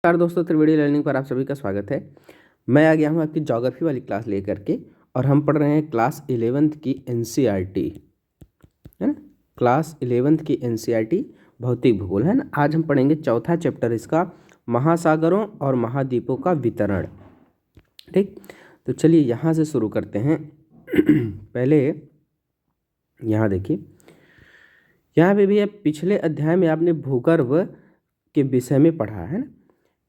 नमस्कार दोस्तों, त्रिवेणी लर्निंग पर आप सभी का स्वागत है। मैं आ गया हूँ आपकी ज्योग्राफी वाली क्लास लेकर के और हम पढ़ रहे हैं क्लास 11th की एनसीईआरटी, है ना। क्लास 11th की एनसीईआरटी भौतिक भूगोल, है ना। आज हम पढ़ेंगे चौथा चैप्टर इसका, महासागरों और महाद्वीपों का वितरण। ठीक, तो चलिए यहाँ से शुरू करते हैं। पहले यहाँ देखिए, यहाँ पे भी अब पिछले अध्याय में आपने भूगर्भ के विषय में पढ़ा है ना।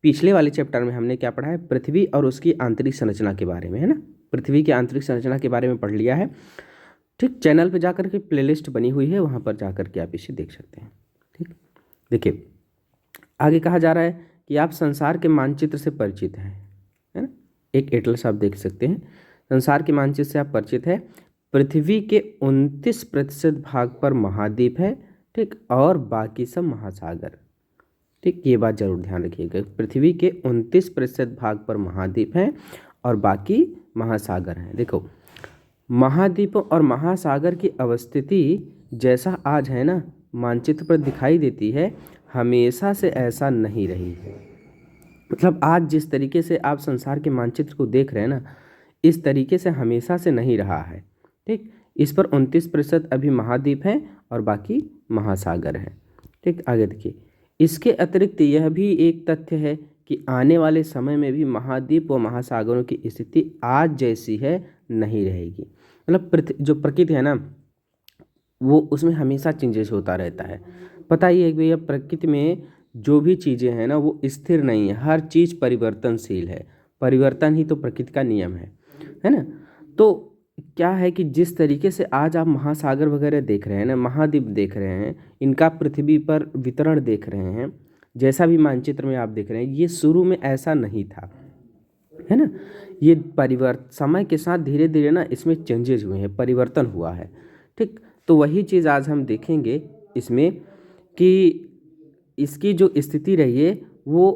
पिछले वाले चैप्टर में हमने क्या पढ़ा है, पृथ्वी और उसकी आंतरिक संरचना के बारे में, है ना। पृथ्वी की आंतरिक संरचना के बारे में पढ़ लिया है। ठीक, चैनल पे जाकर के प्लेलिस्ट बनी हुई है, वहाँ पर जाकर के आप इसे देख सकते हैं। ठीक, देखिए आगे कहा जा रहा है कि आप संसार के मानचित्र से परिचित हैं, है ना। एक एटलस आप देख सकते हैं, संसार के मानचित्र से आप परिचित है। पृथ्वी के 29% भाग पर महाद्वीप है, ठीक, और बाकी सब महासागर। ठीक, ये बात जरूर ध्यान रखिएगा, पृथ्वी के 29% भाग पर महाद्वीप हैं और बाकी महासागर हैं। देखो, महाद्वीपों और महासागर की अवस्थिति जैसा आज है ना मानचित्र पर दिखाई देती है, हमेशा से ऐसा नहीं रही है। मतलब आज जिस तरीके से आप संसार के मानचित्र को देख रहे हैं ना, इस तरीके से हमेशा से नहीं रहा है। ठीक, इस पर 29% अभी महाद्वीप हैं और बाकी महासागर हैं। ठीक, आगे देखिए, इसके अतिरिक्त यह भी एक तथ्य है कि आने वाले समय में भी महाद्वीप व महासागरों की स्थिति आज जैसी है नहीं रहेगी। मतलब जो प्रकृति है ना, वो उसमें हमेशा चेंजेस होता रहता है। पता ही है कि भैया प्रकृति में जो भी चीज़ें हैं ना वो स्थिर नहीं है, हर चीज़ परिवर्तनशील है। परिवर्तन ही तो प्रकृति का नियम है ना। तो क्या है कि जिस तरीके से आज आप महासागर वगैरह देख रहे हैं ना, महाद्वीप देख रहे हैं, इनका पृथ्वी पर वितरण देख रहे हैं, जैसा भी मानचित्र में आप देख रहे हैं, ये शुरू में ऐसा नहीं था, है ना। ये समय के साथ धीरे धीरे ना इसमें चेंजेस हुए हैं, परिवर्तन हुआ है। ठीक, तो वही चीज़ आज हम देखेंगे इसमें कि इसकी जो स्थिति रही है वो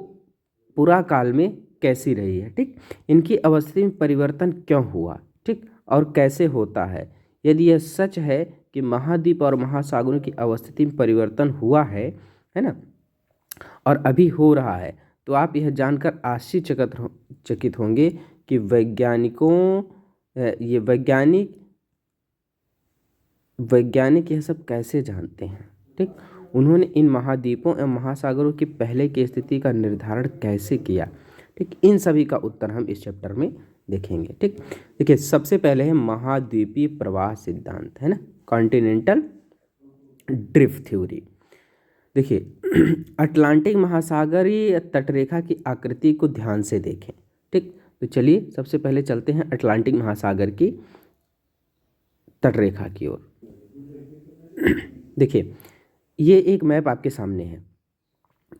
पूरा काल में कैसी रही है। ठीक, इनकी अवस्था में परिवर्तन क्यों हुआ, ठीक, और कैसे होता है। यदि यह सच है कि महाद्वीप और महासागरों की अवस्थिति में परिवर्तन हुआ है ना, और अभी हो रहा है, तो आप यह जानकर आश्चर्यचकित होंगे कि वैज्ञानिक यह सब कैसे जानते हैं। ठीक, उन्होंने इन महाद्वीपों एवं महासागरों की पहले की स्थिति का निर्धारण कैसे किया। ठीक, इन सभी का उत्तर हम इस चैप्टर में देखेंगे। ठीक, देखिए सबसे पहले है महाद्वीपीय प्रवाह सिद्धांत, है ना, कॉन्टिनेंटल ड्रिफ्ट थ्योरी। देखिए अटलांटिक महासागरीय तटरेखा की आकृति को ध्यान से देखें। ठीक, तो चलिए सबसे पहले चलते हैं अटलांटिक महासागर की तटरेखा की ओर। देखिए ये एक मैप आपके सामने है,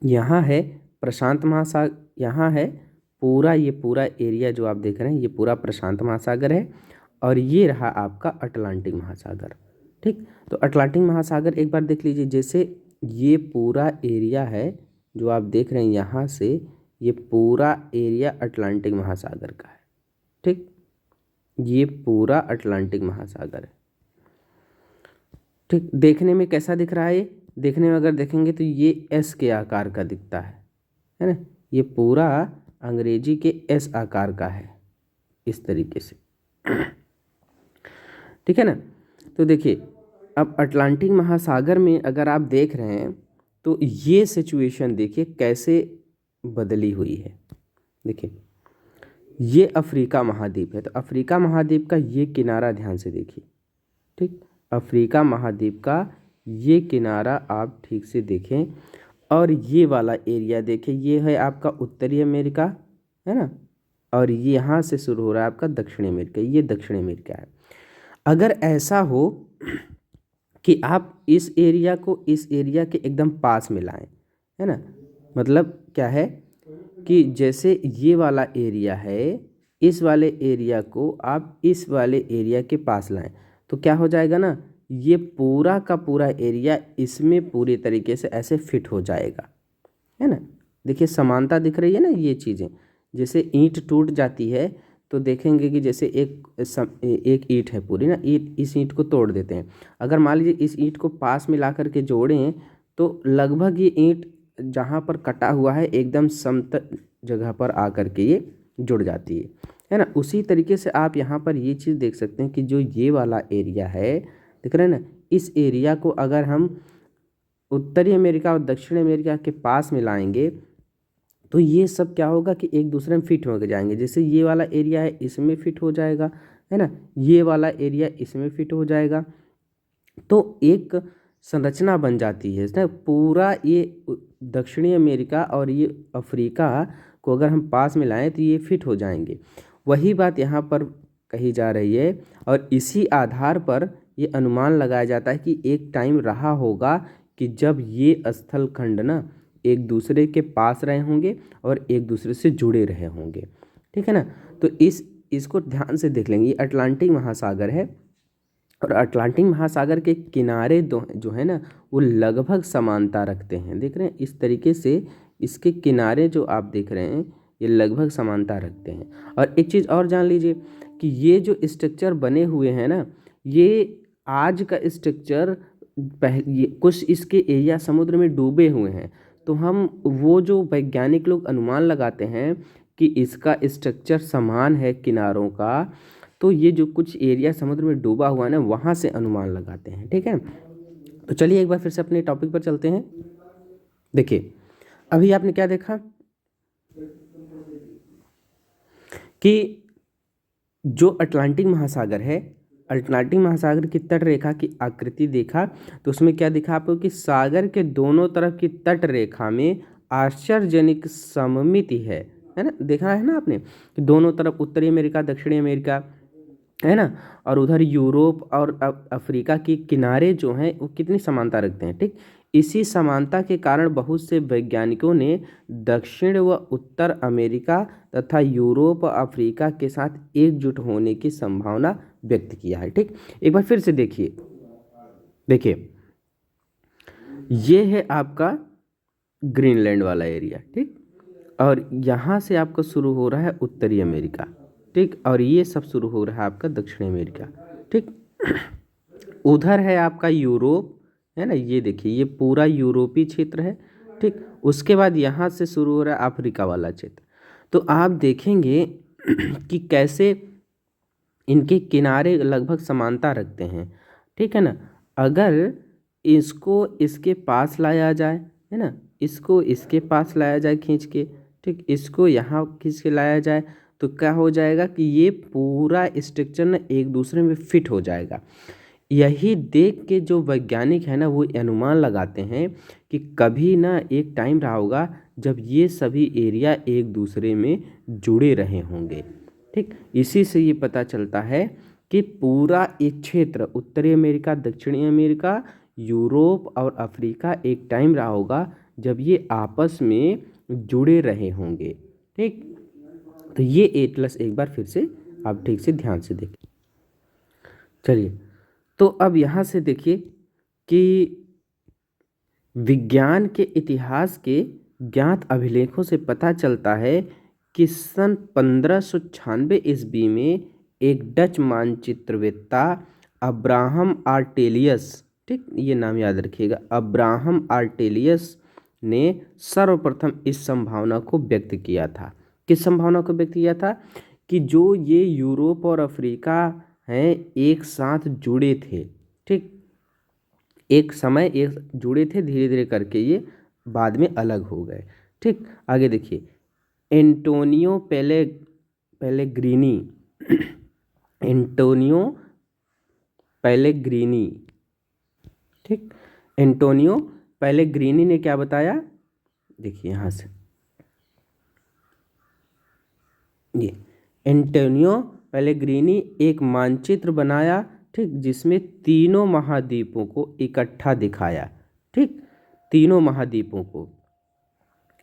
यहाँ है प्रशांत महासागर, यहाँ है ये पूरा एरिया जो आप देख रहे हैं, ये पूरा प्रशांत महासागर है, और ये रहा आपका अटलांटिक महासागर। ठीक, तो अटलांटिक महासागर एक बार देख लीजिए, जैसे ये पूरा एरिया है जो आप देख रहे हैं, यहाँ से ये पूरा एरिया अटलांटिक महासागर का है। ठीक, ये पूरा अटलांटिक महासागर है। ठीक, देखने में कैसा दिख रहा है, देखने में अगर देखेंगे तो ये एस के आकार का दिखता है ना। ये पूरा अंग्रेजी के एस आकार का है, इस तरीके से। ठीक है ना। तो देखिए अब अटलांटिक महासागर में अगर आप देख रहे हैं तो ये सिचुएशन देखिए कैसे बदली हुई है। देखिए ये अफ्रीका महाद्वीप है, तो अफ्रीका महाद्वीप का ये किनारा ध्यान से देखिए। ठीक, अफ्रीका महाद्वीप का ये किनारा आप ठीक से देखें, और ये वाला एरिया देखें, ये है आपका उत्तरी अमेरिका, है ना, और ये यहाँ से शुरू हो रहा है आपका दक्षिणी अमेरिका, ये दक्षिण अमेरिका है। अगर ऐसा हो कि आप इस एरिया को इस एरिया के एकदम पास में लाएं, है ना, मतलब क्या है कि जैसे ये वाला एरिया है, इस वाले एरिया को आप इस वाले एरिया के पास लाएं, तो क्या हो जाएगा ना, ये पूरा का पूरा एरिया इसमें पूरी तरीके से ऐसे फिट हो जाएगा, है ना। देखिए समानता दिख रही है ना, ये चीज़ें जैसे ईंट टूट जाती है तो देखेंगे कि जैसे एक ईंट है पूरी ना, इस ईंट को तोड़ देते हैं, अगर मान लीजिए इस ईंट को पास में ला करके जोड़ें तो लगभग ये ईंट जहाँ पर कटा हुआ है एकदम समतल जगह पर आकर के ये जुड़ जाती है ना। उसी तरीके से आप यहाँ पर ये चीज़ देख सकते हैं कि जो ये वाला एरिया है, दिख रहे हैं ना, इस एरिया को अगर हम उत्तरी अमेरिका और दक्षिण अमेरिका के पास में लाएंगे तो ये सब क्या होगा कि एक दूसरे में फिट हो जाएंगे। जैसे ये वाला एरिया है इसमें फिट हो जाएगा, है ना, ये वाला एरिया इसमें फिट हो जाएगा, तो एक संरचना बन जाती है ना। पूरा ये दक्षिणी अमेरिका और ये अफ्रीका को अगर हम पास में लाएं तो ये फिट हो जाएंगे। वही बात यहाँ पर कही जा रही है और इसी आधार पर ये अनुमान लगाया जाता है कि एक टाइम रहा होगा कि जब ये स्थल खंड ना एक दूसरे के पास रहे होंगे और एक दूसरे से जुड़े रहे होंगे, ठीक है ना। तो इसको ध्यान से देख लेंगे। ये अटलांटिक महासागर है और अटलांटिक महासागर के किनारे जो है ना वो लगभग समानता रखते हैं, देख रहे हैं इस तरीके से इसके किनारे जो आप देख रहे हैं ये लगभग समानता रखते हैं। और एक चीज़ और जान लीजिए कि ये जो स्ट्रक्चर बने हुए हैं ना, ये आज का स्ट्रक्चर कुछ इसके एरिया समुद्र में डूबे हुए हैं, तो हम वो जो वैज्ञानिक लोग अनुमान लगाते हैं कि इसका स्ट्रक्चर समान है किनारों का, तो ये जो कुछ एरिया समुद्र में डूबा हुआ है ना वहाँ से अनुमान लगाते हैं, ठीक है। तो चलिए एक बार फिर से अपने टॉपिक पर चलते हैं। देखिए अभी आपने क्या देखा कि जो अटलांटिक महासागर है, अटलांटिक महासागर की तट रेखा की आकृति देखा तो उसमें क्या दिखा आपको कि सागर के दोनों तरफ की तट रेखा में आश्चर्यजनक सममिति है ना। देखा है ना आपने कि दोनों तरफ उत्तरी अमेरिका दक्षिणी अमेरिका है ना, और उधर यूरोप और अफ्रीका के किनारे जो हैं वो कितनी समानता रखते हैं, ठीक। इसी समानता के कारण बहुत से वैज्ञानिकों ने दक्षिण व उत्तर अमेरिका तथा यूरोप और अफ्रीका के साथ एकजुट होने की संभावना व्यक्त किया है, ठीक। एक बार फिर से देखिए ये है आपका ग्रीनलैंड वाला एरिया, ठीक, और यहाँ से आपका शुरू हो रहा है उत्तरी अमेरिका, ठीक, और ये सब शुरू हो रहा है आपका दक्षिणी अमेरिका, ठीक। उधर है आपका यूरोप, है ना, ये देखिए ये पूरा यूरोपीय क्षेत्र है, ठीक। उसके बाद यहाँ से शुरू हो रहा है अफ्रीका वाला क्षेत्र। तो आप देखेंगे कि कैसे इनके किनारे लगभग समानता रखते हैं, ठीक है ना। अगर इसको इसके पास लाया जाए, है ना, इसको इसके पास लाया जाए खींच के, ठीक, इसको यहाँ खींच के लाया जाए तो क्या हो जाएगा कि ये पूरा स्ट्रक्चर ना एक दूसरे में फिट हो जाएगा। यही देख के जो वैज्ञानिक है ना वो अनुमान लगाते हैं कि कभी ना एक टाइम रहा होगा जब ये सभी एरिया एक दूसरे में जुड़े रहे होंगे, ठीक। इसी से ये पता चलता है कि पूरा एक क्षेत्र उत्तरी अमेरिका दक्षिणी अमेरिका यूरोप और अफ्रीका एक टाइम रहा होगा जब ये आपस में जुड़े रहे होंगे, ठीक। तो ये एटलस एक बार फिर से आप ठीक से ध्यान से देखिए। चलिए तो अब यहाँ से देखिए कि विज्ञान के इतिहास के ज्ञात अभिलेखों से पता चलता है कि सन 1596 ईस्वी में एक डच मानचित्रवेत्ता अब्राहम आर्टेलियस, ठीक, ये नाम याद रखिएगा, अब्राहम आर्टेलियस ने सर्वप्रथम इस संभावना को व्यक्त किया था। किस संभावना को व्यक्त किया था कि जो ये यूरोप और अफ्रीका हैं एक साथ जुड़े थे, ठीक, एक समय एक जुड़े थे, धीरे धीरे करके ये बाद में अलग हो गए, ठीक। आगे देखिए एंटोनियो पेलेग्रीनी एंटोनियो पेलेग्रीनी, ठीक, एंटोनियो पेलेग्रीनी ने क्या बताया, देखिए यहाँ से ये एंटोनियो पेलेग्रीनी एक मानचित्र बनाया, ठीक, जिसमें तीनों महाद्वीपों को इकट्ठा दिखाया, ठीक, तीनों महाद्वीपों को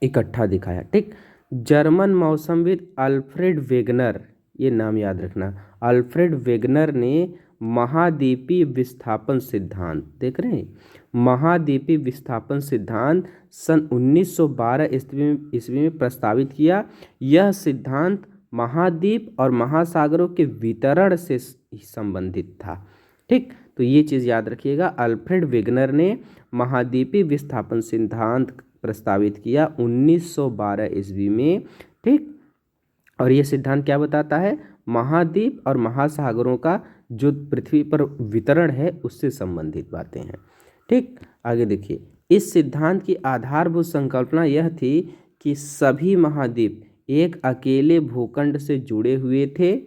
इकट्ठा दिखाया, ठीक। जर्मन मौसमविद अल्फ्रेड वेगनर, ये नाम याद रखना, अल्फ्रेड वेगनर ने महाद्वीपीय विस्थापन सिद्धांत, देख रहे हैं, महाद्वीपीय विस्थापन सिद्धांत सन 1912 ईस्वी में प्रस्तावित किया। यह सिद्धांत महाद्वीप और महासागरों के वितरण से संबंधित था, ठीक। तो ये चीज़ याद रखिएगा, अल्फ्रेड वेगनर ने महाद्वीपीय विस्थापन सिद्धांत प्रस्तावित किया 1912 ईस्वी में। ठीक, और ये सिद्धांत क्या बताता है? महाद्वीप और महासागरों का जो पृथ्वी पर वितरण है उससे संबंधित बातें हैं। ठीक, आगे देखिए, इस सिद्धांत की आधारभूत संकल्पना यह थी कि सभी महाद्वीप एक अकेले भूखंड से जुड़े हुए थे।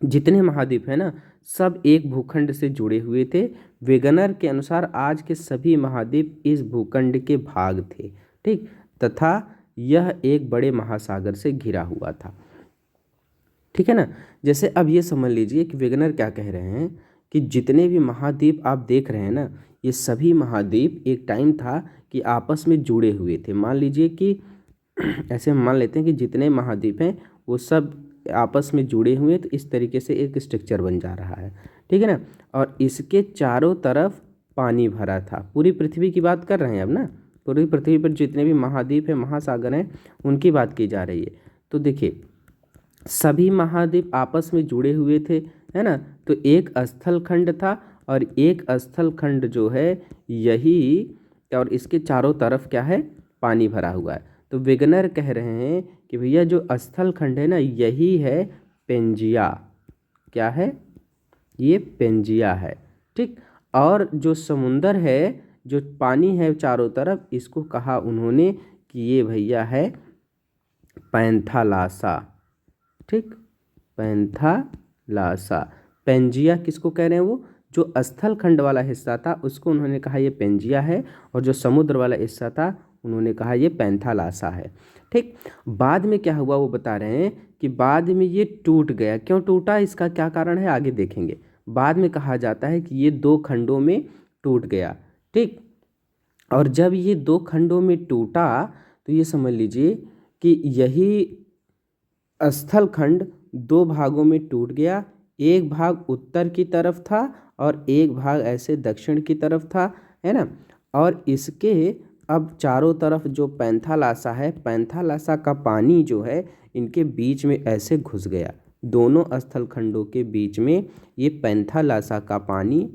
जितने महाद्वीप है ना, सब एक भूखंड से जुड़े हुए थे। वेगनर के अनुसार आज के सभी महाद्वीप इस भूखंड के भाग थे। ठीक, तथा यह एक बड़े महासागर से घिरा हुआ था। ठीक है ना। जैसे अब ये समझ लीजिए कि वेगनर क्या कह रहे हैं कि जितने भी महाद्वीप आप देख रहे हैं ना, ये सभी महाद्वीप एक टाइम था कि आपस में जुड़े हुए थे। मान लीजिए कि ऐसे हम मान लेते हैं कि जितने महाद्वीप हैं वो सब आपस में जुड़े हुए हैं, तो इस तरीके से एक स्ट्रक्चर बन जा रहा है। ठीक है ना। और इसके चारों तरफ पानी भरा था। पूरी पृथ्वी की बात कर रहे हैं अब ना, पूरी पृथ्वी पर जितने भी महाद्वीप हैं, महासागर हैं, उनकी बात की जा रही है। तो देखिए, सभी महाद्वीप आपस में जुड़े हुए थे, है ना। तो एक स्थल खंड था, और एक स्थल खंड जो है यही, और इसके चारों तरफ क्या है? पानी भरा हुआ है। तो वेगनर कह रहे हैं कि भैया जो स्थल खंड है ना, यही है पेंजिया। क्या है? ये पेंजिया है। ठीक, और जो समुंदर है, जो पानी है चारों तरफ, इसको कहा उन्होंने कि ये भैया है पैंथालासा। ठीक, पैंथालासा। पेंजिया किसको कह रहे हैं? वो जो स्थल खंड वाला हिस्सा था उसको उन्होंने कहा ये पेंजिया है, और जो समुद्र वाला हिस्सा था उन्होंने कहा ये पैंथालासा है। ठीक, बाद में क्या हुआ वो बता रहे हैं कि बाद में ये टूट गया। क्यों टूटा, इसका क्या कारण है, आगे देखेंगे। बाद में कहा जाता है कि ये दो खंडों में टूट गया। ठीक, और जब ये दो खंडों में टूटा तो ये समझ लीजिए कि यही स्थल खंड दो भागों में टूट गया। एक भाग उत्तर की तरफ था और एक भाग ऐसे दक्षिण की तरफ था, है ना। और इसके अब चारों तरफ जो पैंथालासा है, पैंथालासा का पानी जो है इनके बीच में ऐसे घुस गया। दोनों स्थल खंडों के बीच में ये पैंथालासा का पानी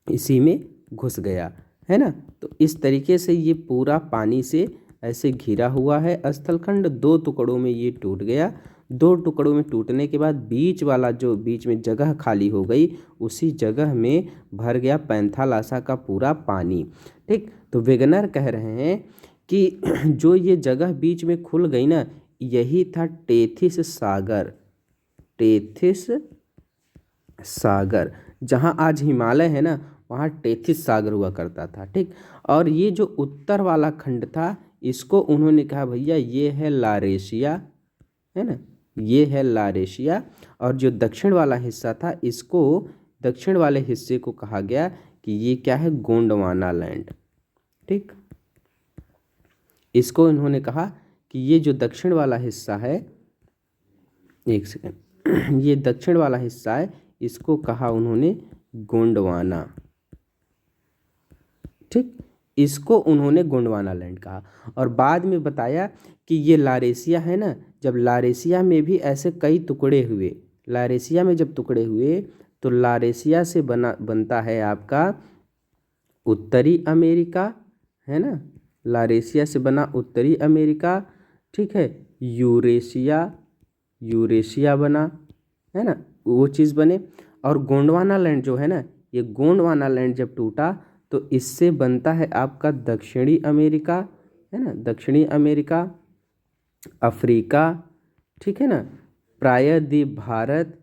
इसी में घुस गया, है ना। तो इस तरीके से ये पूरा पानी से ऐसे घिरा हुआ है स्थल खंड। दो टुकड़ों में ये टूट गया। दो टुकड़ों में टूटने के बाद बीच वाला जो बीच में जगह खाली हो गई, उसी जगह में भर गया पैंथालासा का पूरा पानी। ठीक, तो वेगनर कह रहे हैं कि जो ये जगह बीच में खुल गई ना, यही था टेथिस सागर। टेथिस सागर, जहाँ आज हिमालय है ना, वहाँ टेथिस सागर हुआ करता था। ठीक, और ये जो उत्तर वाला खंड था इसको उन्होंने कहा भैया ये है लारेशिया, है ना, ये है लारेशिया। और जो दक्षिण वाला हिस्सा था, इसको दक्षिण वाले हिस्से को कहा गया कि ये क्या है? गोंडवाना लैंड। ठीक, इसको इन्होंने कहा कि ये जो दक्षिण वाला हिस्सा है, एक सेकंड, ये दक्षिण वाला हिस्सा है, इसको कहा उन्होंने गोंडवाना। ठीक, इसको उन्होंने गोंडवाना लैंड कहा। और बाद में बताया कि ये लारेशिया है ना, जब लारेशिया में भी ऐसे कई टुकड़े हुए, लारेशिया में जब टुकड़े हुए तो लारेशिया से बनता है आपका उत्तरी अमेरिका, है ना। लारेशिया से बना उत्तरी अमेरिका। ठीक है, यूरेशिया, यूरेशिया बना, है ना, वो चीज़ बने। और गोंडवाना लैंड जो है ना, ये गोंडवाना लैंड जब टूटा तो इससे बनता है आपका दक्षिणी अमेरिका, है ना, दक्षिणी अमेरिका, अफ्रीका। ठीक है ना, प्रायद्वीप भारत,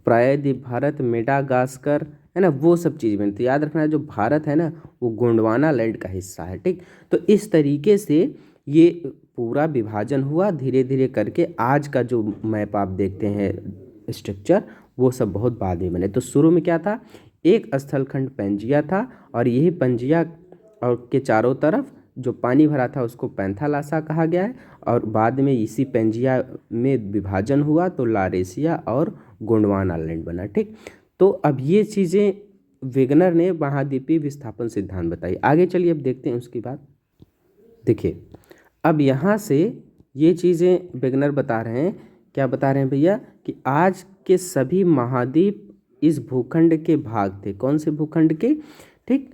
प्रायद्वीप भारत, मेडागास्कर, है ना, वो सब चीज़ बनती है। याद रखना, जो भारत है ना वो गोंडवाना लैंड का हिस्सा है। ठीक, तो इस तरीके से ये पूरा विभाजन हुआ धीरे धीरे करके। आज का जो मैप आप देखते हैं स्ट्रक्चर, वो सब बहुत बाद में बने। तो शुरू में क्या था? एक स्थलखंड पेंजिया था, और यही पेंजिया और के चारों तरफ जो पानी भरा था उसको पैंथालासा कहा गया है। और बाद में इसी पेंजिया में विभाजन हुआ तो लारेशिया और गोंडवाना लैंड बना। ठीक, तो अब ये चीज़ें वेगनर ने महाद्वीपीय विस्थापन सिद्धांत बताई। आगे चलिए अब देखते हैं उसकी बात। देखिए, अब यहाँ से ये चीज़ें वेगनर बता रहे हैं, क्या बता रहे हैं भैया? कि आज के सभी महाद्वीप इस भूखंड के भाग थे। कौन से भूखंड के? ठीक,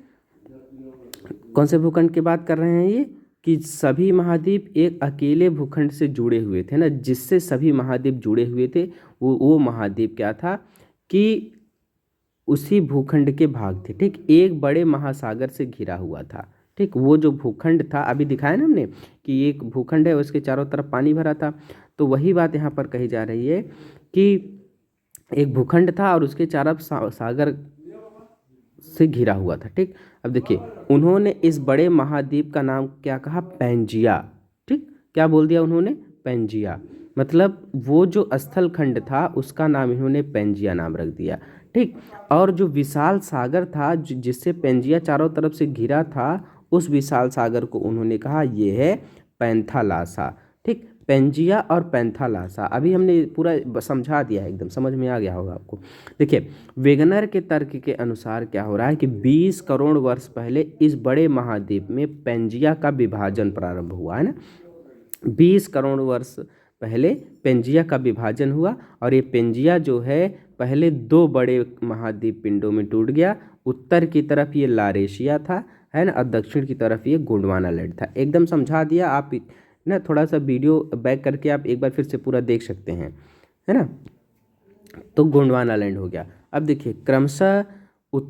कौन से भूखंड की बात कर रहे हैं ये, कि सभी महाद्वीप एक अकेले भूखंड से जुड़े हुए थे ना, जिससे सभी महाद्वीप जुड़े हुए थे। वो महाद्वीप क्या था कि उसी भूखंड के भाग थे, ठीक, एक बड़े महासागर से घिरा हुआ था। ठीक, वो जो भूखंड था अभी दिखाया ना हमने कि एक भूखंड है, उसके चारों तरफ पानी भरा था, तो वही बात यहाँ पर कही जा रही है कि एक भूखंड था और उसके चारों सागर से घिरा हुआ था। ठीक, अब देखिए उन्होंने इस बड़े महाद्वीप का नाम क्या कहा, पैंजिया। ठीक, क्या बोल दिया उन्होंने, पैंजिया, मतलब वो जो स्थल खंड था उसका नाम इन्होंने पैंजिया नाम रख दिया। ठीक, और जो विशाल सागर था जिससे पैंजिया चारों तरफ से घिरा था, उस विशाल सागर को उन्होंने कहा ये है पैंथालासा। ठीक, पैंजिया और पैंथालासा अभी हमने पूरा समझा दिया है, एकदम समझ में आ गया होगा आपको। देखिए वेगनर के तर्क के अनुसार क्या हो रहा है कि 20 करोड़ वर्ष पहले इस बड़े महाद्वीप में पैंजिया का विभाजन प्रारंभ हुआ है ना। 20 करोड़ वर्ष पहले पेंजिया का विभाजन हुआ और ये पेंजिया जो है पहले दो बड़े महाद्वीप पिंडों में टूट गया। उत्तर की तरफ ये लारेशिया था, है ना, और दक्षिण की तरफ ये गोंडवाना लैंड था। एकदम समझा दिया आप ना, थोड़ा सा वीडियो बैक करके आप एक बार फिर से पूरा देख सकते हैं, है ना। तो गोंडवाना लैंड हो गया। अब देखिए क्रमशः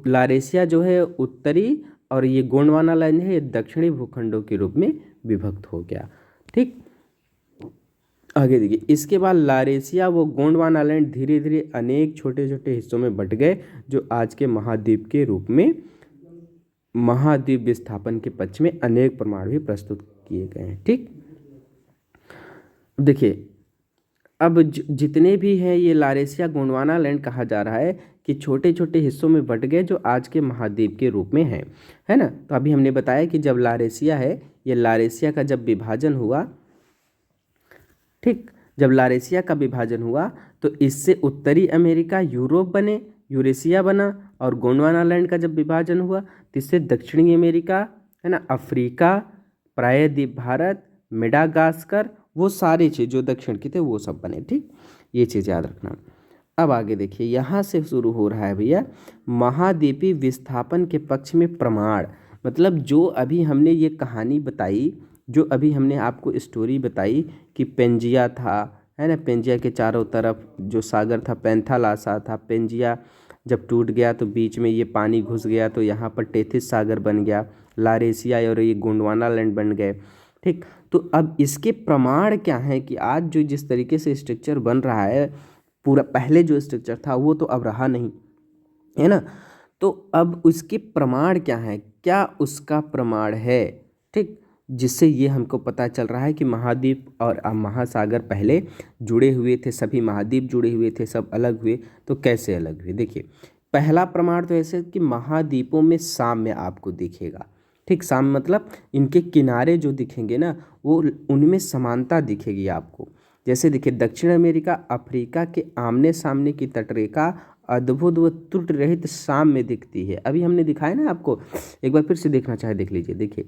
लारेशिया जो है उत्तरी और ये गोंडवाना लैंड है ये दक्षिणी भूखंडों के रूप में विभक्त हो गया। ठीक, आगे देखिए इसके बाद लारेशिया वो गोंडवाना लैंड धीरे धीरे अनेक छोटे छोटे हिस्सों में बंट गए, जो आज के महाद्वीप के रूप में महाद्वीप विस्थापन के पक्ष में अनेक प्रमाण भी प्रस्तुत किए गए हैं। ठीक, देखिए अब जितने भी हैं ये लारेशिया गोंडवाना लैंड कहा जा रहा है कि छोटे छोटे हिस्सों में बंट गए, जो आज के महाद्वीप के रूप में हैं, है ना। तो अभी हमने बताया कि जब लारेशिया है, ये लारेशिया का जब विभाजन हुआ, ठीक, जब लारेशिया का विभाजन हुआ तो इससे उत्तरी अमेरिका यूरोप बने, यूरेशिया बना, और गोंडवाना लैंड का जब विभाजन हुआ तो इससे दक्षिणी अमेरिका, है ना, अफ्रीका, प्रायद्वीप भारत, मेडागास्कर, वो सारी चीज़ जो दक्षिण की थे वो सब बने। ठीक, ये चीज़ याद रखना। अब आगे देखिए यहाँ से शुरू हो रहा है भैया महाद्वीपी विस्थापन के पक्ष में प्रमाण, मतलब जो अभी हमने ये कहानी बताई, जो अभी हमने आपको स्टोरी बताई कि पेंजिया था, है ना, पेंजिया के चारों तरफ जो सागर था पैंथालासा था, पेंजिया जब टूट गया तो बीच में ये पानी घुस गया तो यहाँ पर टेथिस सागर बन गया, लारेशिया और ये गोंडवाना लैंड बन गए। ठीक, तो अब इसके प्रमाण क्या हैं कि आज जो जिस तरीके से स्ट्रक्चर बन रहा है, पूरा पहले जो स्ट्रक्चर था वो तो अब रहा नहीं, है ना। तो अब उसके प्रमाण क्या हैं, क्या उसका प्रमाण है, ठीक, जिससे ये हमको पता चल रहा है कि महाद्वीप और महासागर पहले जुड़े हुए थे, सभी महाद्वीप जुड़े हुए थे, सब अलग हुए, तो कैसे अलग हुए। देखिए पहला प्रमाण तो ऐसे कि महाद्वीपों में साम्य आपको दिखेगा। ठीक, साम्य मतलब इनके किनारे जो दिखेंगे ना वो उनमें समानता दिखेगी आपको। जैसे देखिए दक्षिण अमेरिका अफ्रीका के आमने सामने की तटरेखा अद्भुत व त्रुटि रहित साम्य दिखती है। अभी हमने दिखाया ना आपको, एक बार फिर से देखना चाहे देख लीजिए। देखिए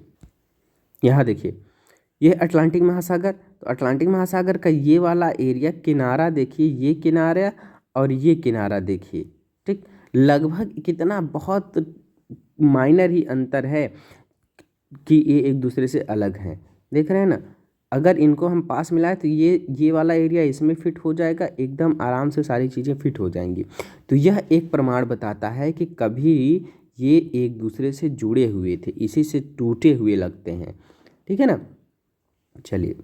यहाँ देखिए ये अटलांटिक महासागर, तो अटलांटिक महासागर का ये वाला एरिया किनारा देखिए, ये किनारा और ये किनारा देखिए। ठीक, लगभग कितना बहुत माइनर ही अंतर है कि ये एक दूसरे से अलग हैं, देख रहे हैं ना। अगर इनको हम पास मिलाएं तो ये वाला एरिया इसमें फिट हो जाएगा, एकदम आराम से सारी चीज़ें फिट हो जाएंगी। तो यह एक प्रमाण बताता है कि कभी ये एक दूसरे से जुड़े हुए थे, इसी से टूटे हुए लगते हैं। ठीक है ना। चलिए,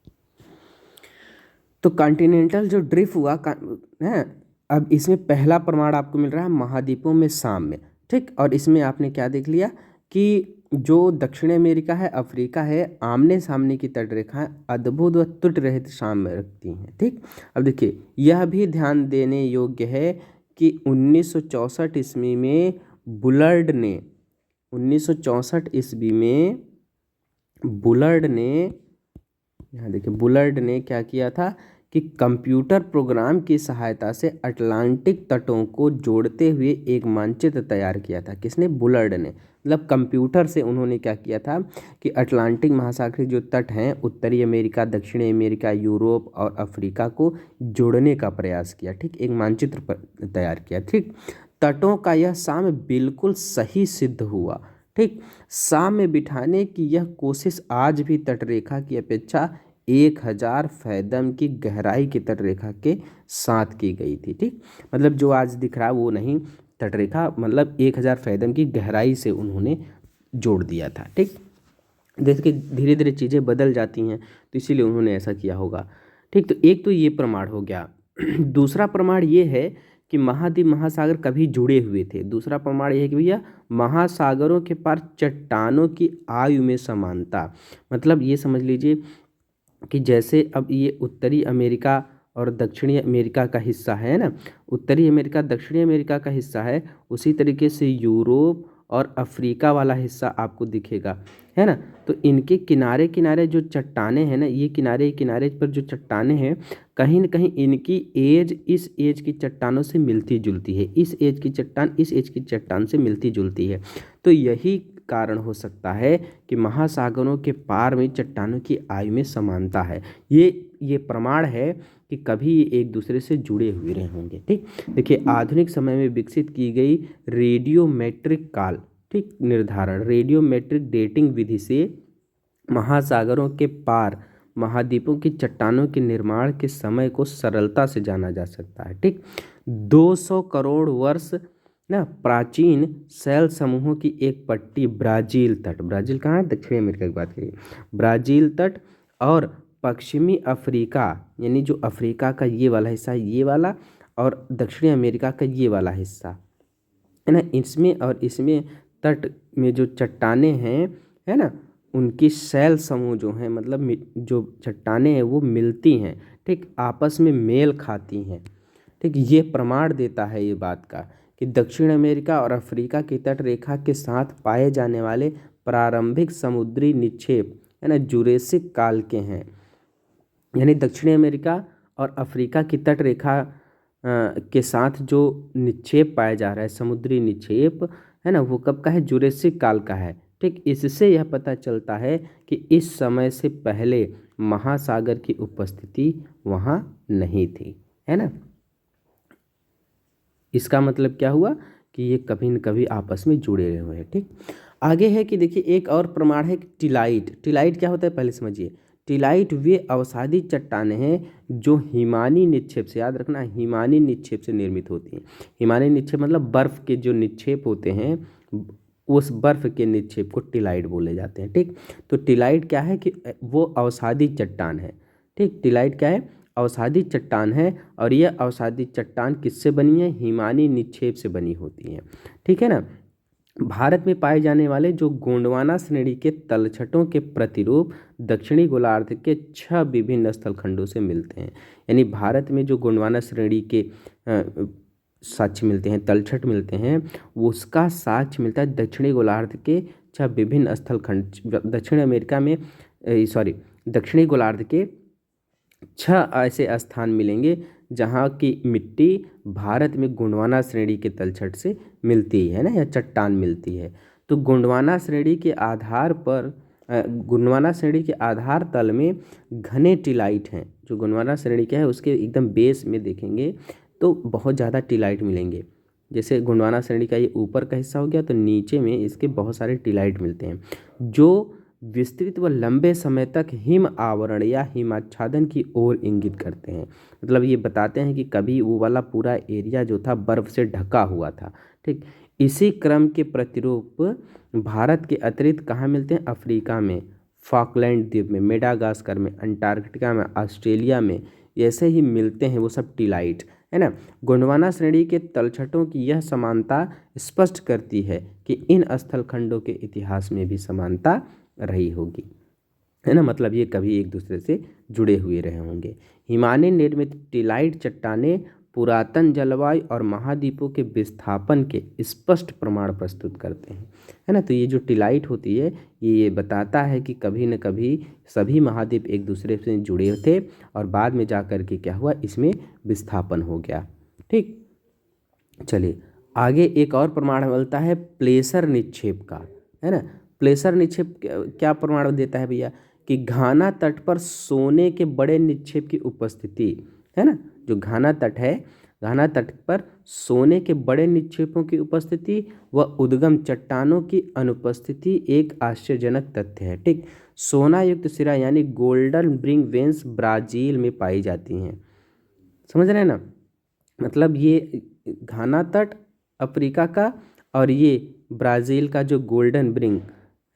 तो कॉन्टिनेंटल जो ड्रिफ्ट हुआ है, अब इसमें पहला प्रमाण आपको मिल रहा है महाद्वीपों में साम्य। ठीक, और इसमें आपने क्या देख लिया कि जो दक्षिण अमेरिका है अफ्रीका है आमने सामने की तटरेखाएं अद्भुत व त्रुटि रहित साम्य रखती हैं। ठीक, अब देखिए यह भी ध्यान देने योग्य है कि 1964 ईस्वी में बुलर्ड ने 1964 ईस्वी में बुलर्ड ने, यहाँ देखिए बुलर्ड ने क्या किया था कि कंप्यूटर प्रोग्राम की सहायता से अटलांटिक तटों को जोड़ते हुए एक मानचित्र तैयार किया था। किसने? बुलर्ड ने। मतलब कंप्यूटर से उन्होंने क्या किया था कि अटलांटिक महासागर के जो तट हैं उत्तरी अमेरिका, दक्षिणी अमेरिका, यूरोप और अफ्रीका को जोड़ने का प्रयास किया। ठीक, एक मानचित्र तैयार किया। ठीक, तटों का यह साम्य बिल्कुल सही सिद्ध हुआ। ठीक। शाम में बिठाने की यह कोशिश आज भी तटरेखा की अपेक्षा 1000 फैदम की गहराई की तटरेखा के साथ की गई थी। ठीक, मतलब जो आज दिख रहा है वो नहीं, तटरेखा मतलब 1000 फैदम की गहराई से उन्होंने जोड़ दिया था। ठीक, जैसे कि धीरे धीरे चीज़ें बदल जाती हैं तो इसीलिए उन्होंने ऐसा किया होगा। ठीक, तो एक तो ये प्रमाण हो गया। दूसरा प्रमाण ये है कि महाद्वीप महासागर कभी जुड़े हुए थे। दूसरा प्रमाण ये है कि भैया महासागरों के पार चट्टानों की आयु में समानता, मतलब ये समझ लीजिए कि जैसे अब ये उत्तरी अमेरिका और दक्षिणी अमेरिका का हिस्सा है ना, उत्तरी अमेरिका दक्षिणी अमेरिका का हिस्सा है, उसी तरीके से यूरोप और अफ्रीका वाला हिस्सा आपको दिखेगा, है ना। तो इनके किनारे किनारे जो चट्टाने हैं ना, ये किनारे किनारे पर जो चट्टाने हैं, कहीं न कहीं इनकी एज इस एज की चट्टानों से मिलती जुलती है, इस एज की चट्टान इस एज की चट्टान से मिलती जुलती है। तो यही कारण हो सकता है कि महासागरों के पार में चट्टानों की आयु में समानता है। ये प्रमाण है कि कभी ये एक दूसरे से जुड़े हुए रहे होंगे। ठीक, देखिए आधुनिक समय में विकसित की गई रेडियोमेट्रिक काल, ठीक, निर्धारण रेडियोमेट्रिक डेटिंग विधि से महासागरों के पार महाद्वीपों की चट्टानों के निर्माण के समय को सरलता से जाना जा सकता है। ठीक, 200 करोड़ वर्ष ना प्राचीन शैल समूहों की एक पट्टी ब्राज़ील तट, ब्राज़ील कहाँ है, दक्षिणी अमेरिका की बात करिए, ब्राज़ील तट और पश्चिमी अफ्रीका, यानी जो अफ्रीका का ये वाला हिस्सा है, ये वाला, और दक्षिणी अमेरिका का ये वाला हिस्सा है ना, इसमें और इसमें तट में जो चट्टाने हैं, है ना, उनकी शैल समूह जो हैं, मतलब जो चट्टाने हैं वो मिलती हैं, ठीक, आपस में मेल खाती हैं। ठीक, ये प्रमाण देता है ये बात का कि दक्षिण अमेरिका और अफ्रीका की तट रेखा के साथ पाए जाने वाले प्रारंभिक समुद्री निक्षेप, है ना, जुरेसिक काल के हैं। यानी दक्षिण अमेरिका और अफ्रीका की तट रेखा के साथ जो निक्षेप पाया जा रहा है, समुद्री निक्षेप, है ना, वो कब का है, जुरेसिक काल का है। ठीक, इससे यह पता चलता है कि इस समय से पहले महासागर की उपस्थिति वहाँ नहीं थी, है ना। इसका मतलब क्या हुआ कि ये कभी न कभी आपस में जुड़े रहे हुए हैं। ठीक, आगे है कि देखिए एक और प्रमाण है कि टिलाइट। टिलाइट क्या होता है पहले समझिए। टिलाइट वे अवसादी चट्टानें हैं जो हिमानी निक्षेप से, याद रखना, हिमानी निक्षेप से निर्मित होती हैं। हिमानी निक्षेप मतलब बर्फ़ के जो निक्षेप होते हैं, उस बर्फ़ के निक्षेप को टिलाइट बोले जाते हैं। ठीक, तो टिलाइट क्या है कि वो अवसादी चट्टान है। ठीक, टिलाइट क्या है, अवसादी चट्टान है, और यह अवसादी चट्टान किससे बनी है, हिमानी निक्षेप से बनी होती है। ठीक है ना। भारत में पाए जाने वाले जो गोंडवाना श्रेणी के तलछटों के प्रतिरूप दक्षिणी गोलार्ध के 6 विभिन्न स्थलखंडों से मिलते हैं। यानी भारत में जो गोंडवाना श्रेणी के साक्ष्य मिलते हैं, तलछट मिलते हैं, उसका साक्ष्य मिलता है दक्षिणी गोलार्ध के 6 विभिन्न स्थलखंड, दक्षिण अमेरिका में दक्षिणी गोलार्ध के 6 ऐसे स्थान मिलेंगे जहाँ की मिट्टी भारत में गोंडवाना श्रेणी के तलछट से मिलती है ना, या चट्टान मिलती है। तो गोंडवाना श्रेणी के आधार पर गोंडवाना श्रेणी के आधार तल में घने टिलाइट हैं। जो गोंडवाना श्रेणी क्या है उसके एकदम बेस में देखेंगे तो बहुत ज़्यादा टिलाइट मिलेंगे। जैसे गोंडवाना श्रेणी का ये ऊपर का हिस्सा हो गया, तो नीचे में इसके बहुत सारे टिलाइट मिलते हैं जो विस्तृत व लंबे समय तक हिम आवरण या हिमाच्छादन की ओर इंगित करते हैं। मतलब ये बताते हैं कि कभी वो वाला पूरा एरिया जो था बर्फ़ से ढका हुआ था। ठीक, इसी क्रम के प्रतिरूप भारत के अतिरिक्त कहाँ मिलते हैं, अफ्रीका में, फॉकलैंड द्वीप में, मेडागास्कर में, अंटार्कटिका में, ऑस्ट्रेलिया में, ऐसे ही मिलते हैं वो सब टिलाइट, है ना। गोंडवाना श्रेणी के तलछटों की यह समानता स्पष्ट करती है कि इन स्थलखंडों के इतिहास में भी समानता रही होगी, है ना, मतलब ये कभी एक दूसरे से जुड़े हुए रहे होंगे। हिमालय निर्मित टिलाइट चट्टानें पुरातन जलवायु और महाद्वीपों के विस्थापन के स्पष्ट प्रमाण प्रस्तुत करते हैं, है ना। तो ये जो टिलाइट होती है ये बताता है कि कभी न कभी सभी महाद्वीप एक दूसरे से जुड़े थे और बाद में जा कर के क्या हुआ, इसमें विस्थापन हो गया। ठीक, चलिए आगे एक और प्रमाण मिलता है प्लेसर निक्षेप का, है ना। प्लेसर निक्षेप क्या प्रमाण देता है भैया कि घाना तट पर सोने के बड़े निक्षेप की उपस्थिति, है ना। जो घाना तट है घाना तट पर सोने के बड़े निक्षेपों की उपस्थिति व उद्गम चट्टानों की अनुपस्थिति एक आश्चर्यजनक तथ्य है। ठीक, सोना युक्त सिरा यानी गोल्डन ब्रिंग वेन्स ब्राजील में पाई जाती हैं। समझ रहे हैं ना, मतलब ये घाना तट अफ्रीका का और ये ब्राज़ील का जो गोल्डन ब्रिंग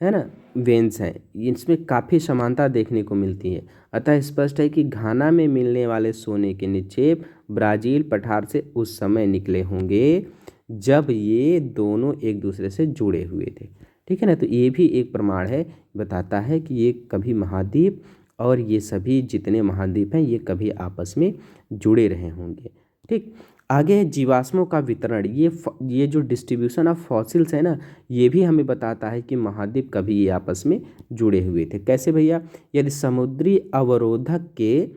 है ना वेन्स हैं, इसमें काफ़ी समानता देखने को मिलती है। अतः स्पष्ट है कि घाना में मिलने वाले सोने के निक्षेप ब्राज़ील पठार से उस समय निकले होंगे जब ये दोनों एक दूसरे से जुड़े हुए थे। ठीक है ना, तो ये भी एक प्रमाण है, बताता है कि ये कभी महाद्वीप और ये सभी जितने महाद्वीप हैं ये कभी आपस में जुड़े रहे होंगे। ठीक, आगे है जीवाश्मों का वितरण। ये जो डिस्ट्रीब्यूशन ऑफ फॉसिल्स है ना, ये भी हमें बताता है कि महाद्वीप कभी ये आपस में जुड़े हुए थे। कैसे भैया, यदि समुद्री अवरोधक के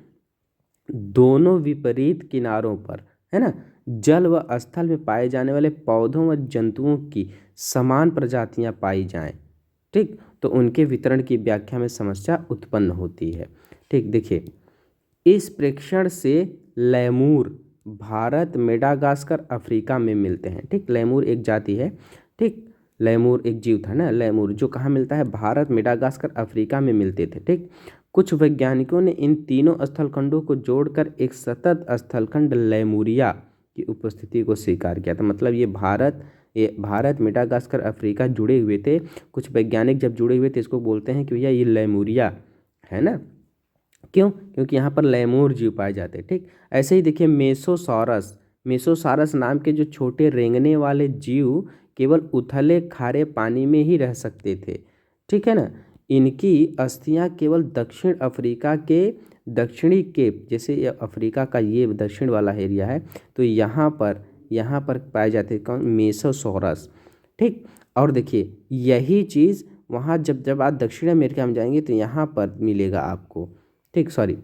दोनों विपरीत किनारों पर है ना जल व स्थल में पाए जाने वाले पौधों व जंतुओं की समान प्रजातियां पाई जाएं, ठीक, तो उनके वितरण की व्याख्या में समस्या उत्पन्न होती है। ठीक, देखिए इस प्रेक्षण से लैमूर भारत, मेडागास्कर, अफ्रीका में मिलते हैं। ठीक, लैमूर एक जाति है। ठीक, लैमूर एक जीव था ना, लैमूर जो कहाँ मिलता है, भारत, मेडागास्कर, अफ्रीका में मिलते थे। ठीक, कुछ वैज्ञानिकों ने इन तीनों स्थलखंडों को जोड़कर एक सतत स्थलखंड लैमूरिया की उपस्थिति को स्वीकार किया था। मतलब ये भारत, मेडागास्कर, अफ्रीका जुड़े हुए थे। कुछ वैज्ञानिक जब जुड़े हुए थे इसको बोलते हैं कि भैया ये लैमूरिया है ना। क्यों? क्योंकि यहाँ पर लैमूर जीव पाए जाते हैं। ठीक, ऐसे ही देखिए मेसोसारस नाम के जो छोटे रेंगने वाले जीव केवल उथले खारे पानी में ही रह सकते थे। ठीक है ना, इनकी अस्थियां केवल दक्षिण अफ्रीका के दक्षिणी केप, जैसे ये अफ्रीका का ये दक्षिण वाला एरिया है, तो यहाँ पर पाए जाते हैं। कौन? मेसोसॉरस। ठीक, और देखिए यही चीज़ वहाँ जब आप दक्षिण अमेरिका में जाएंगे तो यहाँ पर मिलेगा आपको। ठीक, सॉरी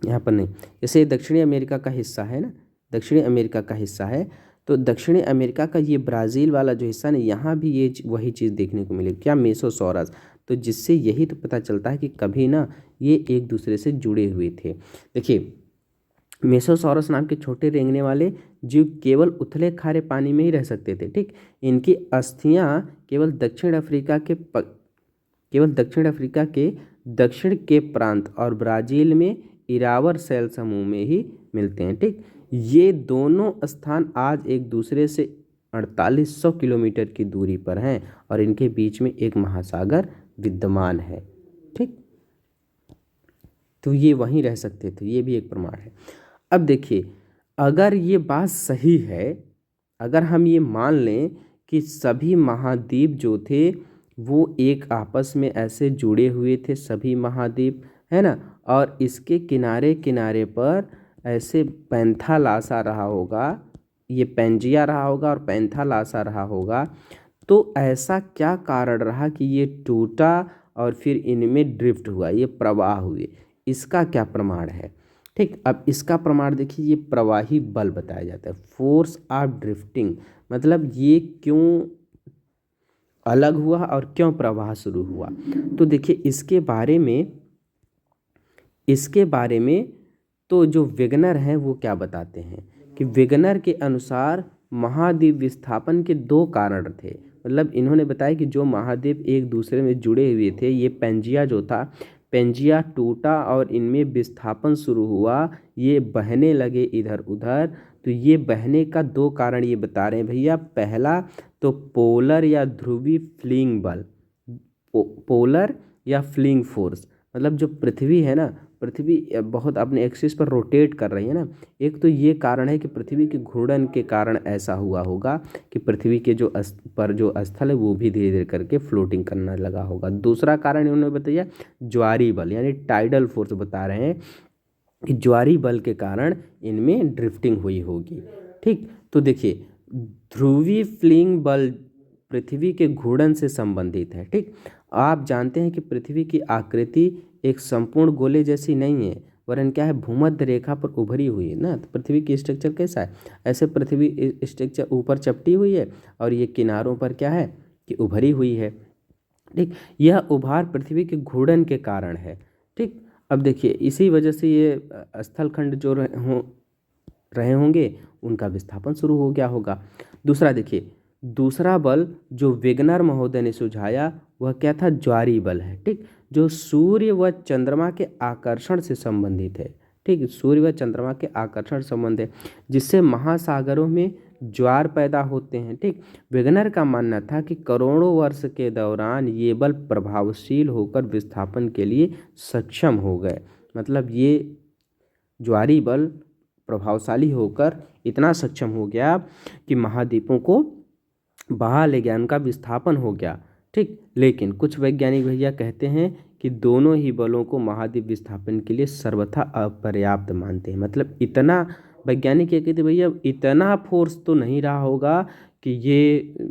यहाँ पर नहीं, जैसे दक्षिणी अमेरिका का हिस्सा है ना, दक्षिणी अमेरिका का हिस्सा है, तो दक्षिणी अमेरिका का ये ब्राज़ील वाला जो हिस्सा ना, यहाँ भी ये वही चीज़ देखने को मिलेगी। क्या? मेसोसॉरस। तो जिससे यही तो पता चलता है कि कभी ना ये एक दूसरे से जुड़े हुए थे। देखिए मेसोसॉरस नाम के छोटे रेंगने वाले जीव केवल उथले खारे पानी में ही रह सकते थे। ठीक, इनकी अस्थियां केवल दक्षिण अफ्रीका के दक्षिण के प्रांत और ब्राज़ील में इरावर सेल समूह में ही मिलते हैं। ठीक, ये दोनों स्थान आज एक दूसरे से 4800 किलोमीटर की दूरी पर हैं और इनके बीच में एक महासागर विद्यमान है। ठीक, तो ये वहीं रह सकते थे, ये भी एक प्रमाण है। अब देखिए अगर ये बात सही है, अगर हम ये मान लें कि सभी महाद्वीप जो थे वो एक आपस में ऐसे जुड़े हुए थे, सभी महाद्वीप है ना, और इसके किनारे किनारे पर ऐसे पैंथालासा रहा होगा, ये पेंजिया रहा होगा और पैंथालासा रहा होगा, तो ऐसा क्या कारण रहा कि ये टूटा और फिर इनमें ड्रिफ्ट हुआ, ये प्रवाह हुए, इसका क्या प्रमाण है? ठीक, अब इसका प्रमाण देखिए, ये प्रवाही बल बताया जाता है, फोर्स ऑफ ड्रिफ्टिंग। मतलब ये क्यों अलग हुआ और क्यों प्रवाह शुरू हुआ, तो देखिए इसके बारे में तो जो वेगनर हैं वो क्या बताते हैं कि वेगनर के अनुसार महाद्वीप विस्थापन के दो कारण थे। मतलब इन्होंने बताया कि जो महाद्वीप एक दूसरे में जुड़े हुए थे, ये पेंजिया जो था, पेंजिया टूटा और इनमें विस्थापन शुरू हुआ, ये बहने लगे इधर उधर। तो ये बहने का दो कारण ये बता रहे हैं भैया। पहला तो पोलर या ध्रुवीय फ्लिंग बल, पोलर या फ्लिंग फोर्स, मतलब जो पृथ्वी है ना, पृथ्वी बहुत अपने एक्सिस पर रोटेट कर रही है ना, एक तो ये कारण है कि पृथ्वी के घूर्णन के कारण ऐसा हुआ होगा कि पृथ्वी के जो स्थल है वो भी धीरे धीरे करके फ्लोटिंग करने लगा होगा। दूसरा कारण इन्होंने बताया ज्वारी बल यानी टाइडल फोर्स बता रहे हैं कि ज्वारी बल के कारण इनमें ड्रिफ्टिंग हुई होगी। ठीक, तो देखिए ध्रुवीय फ्लिंग बल पृथ्वी के घूर्णन से संबंधित है। ठीक, आप जानते हैं कि पृथ्वी की आकृति एक संपूर्ण गोले जैसी नहीं है, वरन क्या है, भूमध्य रेखा पर उभरी हुई है ना। तो पृथ्वी की स्ट्रक्चर कैसा है, ऐसे पृथ्वी स्ट्रक्चर ऊपर चपटी हुई है और ये किनारों पर क्या है कि उभरी हुई है। ठीक, यह उभार पृथ्वी के घूर्णन के कारण है। ठीक, अब देखिए इसी वजह से ये स्थलखंड जो रहे होंगे उनका विस्थापन शुरू हो गया होगा। दूसरा देखिए, दूसरा बल जो वेगनर महोदय ने सुझाया वह क्या था, ज्वारीय बल है। ठीक, जो सूर्य व चंद्रमा के आकर्षण से संबंधित है। ठीक, सूर्य व चंद्रमा के आकर्षण संबंध है जिससे महासागरों में ज्वार पैदा होते हैं। ठीक, वेगनर का मानना था कि करोड़ों वर्ष के दौरान ये बल प्रभावशील होकर विस्थापन के लिए सक्षम हो गए। मतलब ये ज्वारीय बल प्रभावशाली होकर इतना सक्षम हो गया कि महाद्वीपों को बहा ले गया, उनका विस्थापन हो गया। ठीक, लेकिन कुछ वैज्ञानिक भैया कहते हैं कि दोनों ही बलों को महाद्वीप विस्थापन के लिए सर्वथा अपर्याप्त मानते हैं। मतलब इतना, वैज्ञानिक ये कहते भैया इतना फोर्स तो नहीं रहा होगा कि ये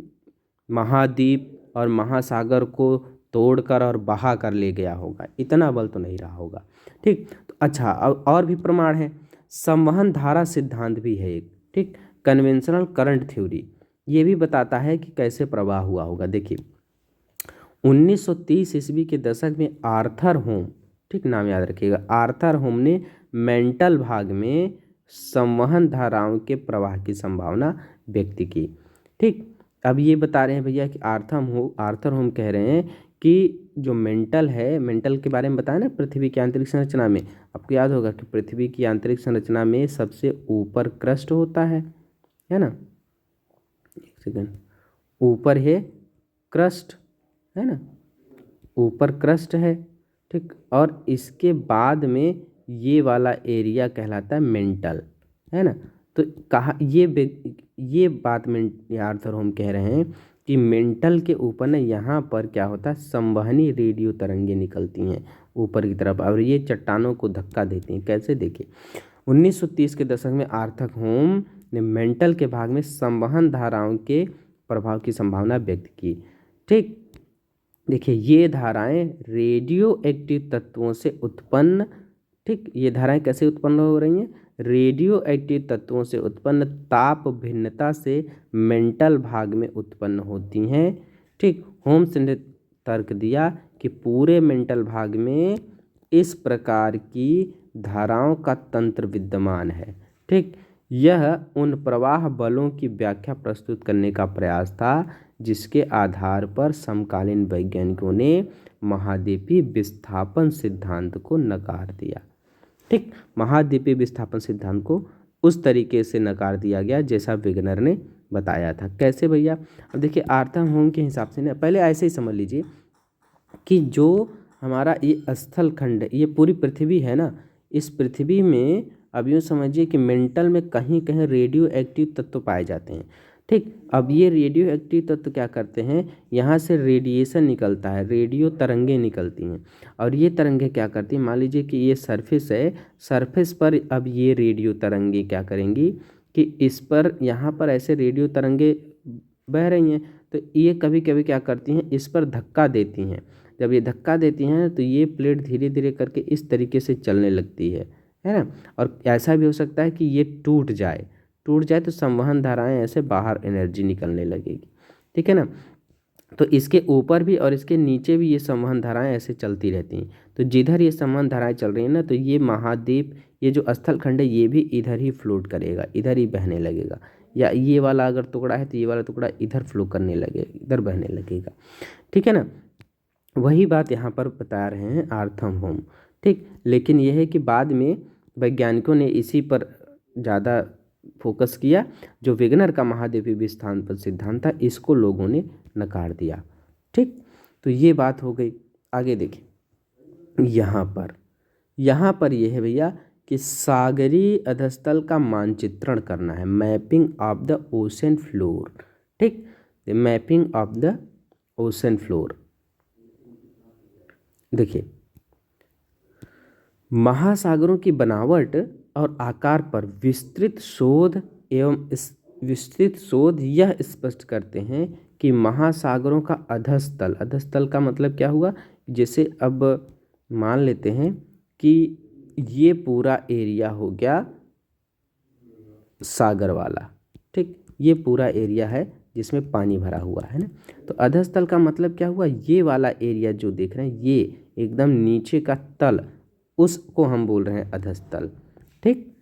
महाद्वीप और महासागर को तोड़कर और बहा कर ले गया होगा, इतना बल तो नहीं रहा होगा। ठीक, तो अच्छा, अब और भी प्रमाण है। संवहन धारा सिद्धांत भी है एक। ठीक, कन्वेंशनल करंट थ्योरी, ये भी बताता है कि कैसे प्रवाह हुआ होगा। देखिए 1930 ईस्वी के दशक में आर्थर होम, ठीक नाम याद रखिएगा, आर्थर होम ने मेंटल भाग में संवहन धाराओं के प्रवाह की संभावना व्यक्त की। ठीक, अब ये बता रहे हैं भैया कि आर्थर होम कह रहे हैं कि जो मेंटल है, मेंटल के बारे में बताया ना, पृथ्वी की आंतरिक संरचना में आपको याद होगा कि पृथ्वी की आंतरिक संरचना में सबसे ऊपर क्रस्ट होता है ना, एक सेकेंड, ऊपर है क्रस्ट, है ना, ऊपर क्रस्ट है। ठीक, और इसके बाद में ये वाला एरिया कहलाता है मेंटल, है ना। तो कहा ये बात में आर्थर होम कह रहे हैं कि मेंटल के ऊपर ना यहाँ पर क्या होता है, संवहनी रेडियो तरंगे निकलती हैं ऊपर की तरफ और ये चट्टानों को धक्का देती हैं। कैसे, देखिए 1930 के दशक में आर्थर होम ने मेंटल के भाग में संवहन धाराओं के प्रभाव की संभावना व्यक्त की। ठीक, देखिए ये धाराएं रेडियो एक्टिव तत्वों से उत्पन्न, ठीक, ये धाराएं कैसे उत्पन्न हो रही हैं, रेडियो एक्टिव तत्वों से उत्पन्न ताप भिन्नता से मेंटल भाग में उत्पन्न होती हैं। ठीक, होम्स ने तर्क दिया कि पूरे मेंटल भाग में इस प्रकार की धाराओं का तंत्र विद्यमान है। ठीक, यह उन प्रवाह बलों की व्याख्या प्रस्तुत करने का प्रयास था जिसके आधार पर समकालीन वैज्ञानिकों ने महाद्वीपीय विस्थापन सिद्धांत को नकार दिया। ठीक, महाद्वीपीय विस्थापन सिद्धांत को उस तरीके से नकार दिया गया जैसा वेगनर ने बताया था। कैसे भैया, अब देखिए आर्थर होम के हिसाब से ना, पहले ऐसे ही समझ लीजिए कि जो हमारा ये स्थल खंड, ये पूरी पृथ्वी है ना, इस पृथ्वी में अब यूँ समझिए कि मेंटल में कहीं कहीं रेडियो एक्टिव तत्व पाए जाते हैं। ठीक, अब ये रेडियो एक्टिव तत्व क्या करते हैं, यहाँ से रेडिएशन निकलता है, रेडियो तरंगे निकलती हैं और ये तरंगे क्या करती हैं, मान लीजिए कि ये सरफेस है, सरफेस पर अब ये रेडियो तरंगे क्या करेंगी कि इस पर, यहाँ पर ऐसे रेडियो तरंगे बह रही हैं तो ये कभी कभी क्या करती हैं, इस पर धक्का देती हैं। जब ये धक्का देती हैं तो ये प्लेट धीरे धीरे करके इस तरीके से चलने लगती है ना। और ऐसा भी हो सकता है कि ये टूट जाए तो संवहन धाराएं ऐसे बाहर एनर्जी निकलने लगेगी। ठीक है ना, तो इसके ऊपर भी और इसके नीचे भी ये संवहन धाराएं ऐसे चलती रहती हैं। तो जिधर ये संवहन धाराएं चल रही हैं ना, तो ये महाद्वीप, ये जो स्थल खंड है ये भी इधर ही फ्लोट करेगा, इधर ही बहने लगेगा। या ये वाला अगर टुकड़ा है तो ये वाला टुकड़ा इधर फ्लो करने लगेगा, इधर बहने लगेगा। ठीक है ना, वही बात यहाँ पर बता रहे हैं आर्थर होम। ठीक, लेकिन यह है कि बाद में वैज्ञानिकों ने इसी पर ज़्यादा फोकस किया, जो वेगनर का महाद्वीपीय विस्थापन सिद्धांत था इसको लोगों ने नकार दिया। ठीक, तो ये बात हो गई। आगे देखिए यहाँ पर यह है भैया कि सागरीय अधस्थल का मानचित्रण करना है, mapping of the ocean floor. ठीक, mapping of the ocean floor. देखिए महासागरों की बनावट और आकार पर विस्तृत शोध यह स्पष्ट करते हैं कि महासागरों का अधस्थल का मतलब क्या हुआ, जैसे अब मान लेते हैं कि ये पूरा एरिया हो गया सागर वाला। ठीक, ये पूरा एरिया है जिसमें पानी भरा हुआ है ना। तो अधस्थल का मतलब क्या हुआ, ये वाला एरिया जो देख रहे हैं ये एकदम नीचे का तल, उसको हम बोल रहे हैं अधस्थल। ठीक,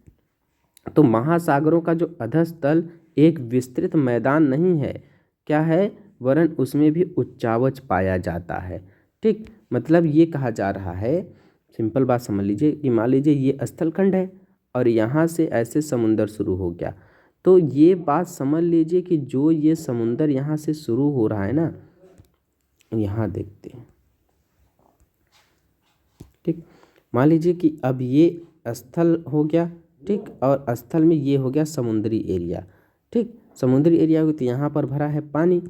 तो महासागरों का जो अधस्तल एक विस्तृत मैदान नहीं है, क्या है, वरन उसमें भी उच्चावच पाया जाता है। ठीक, मतलब ये कहा जा रहा है, सिंपल बात समझ लीजिए कि मान लीजिए ये स्थलखंड है और यहाँ से ऐसे समुंदर शुरू हो गया, तो ये बात समझ लीजिए कि जो ये समुंदर यहाँ से शुरू हो रहा है ना, यहाँ देखते हैं। ठीक, मान लीजिए कि अब ये स्थल हो गया, ठीक, और स्थल में ये हो गया समुद्री एरिया। ठीक, समुद्री एरिया हो तो यहाँ पर भरा है पानी,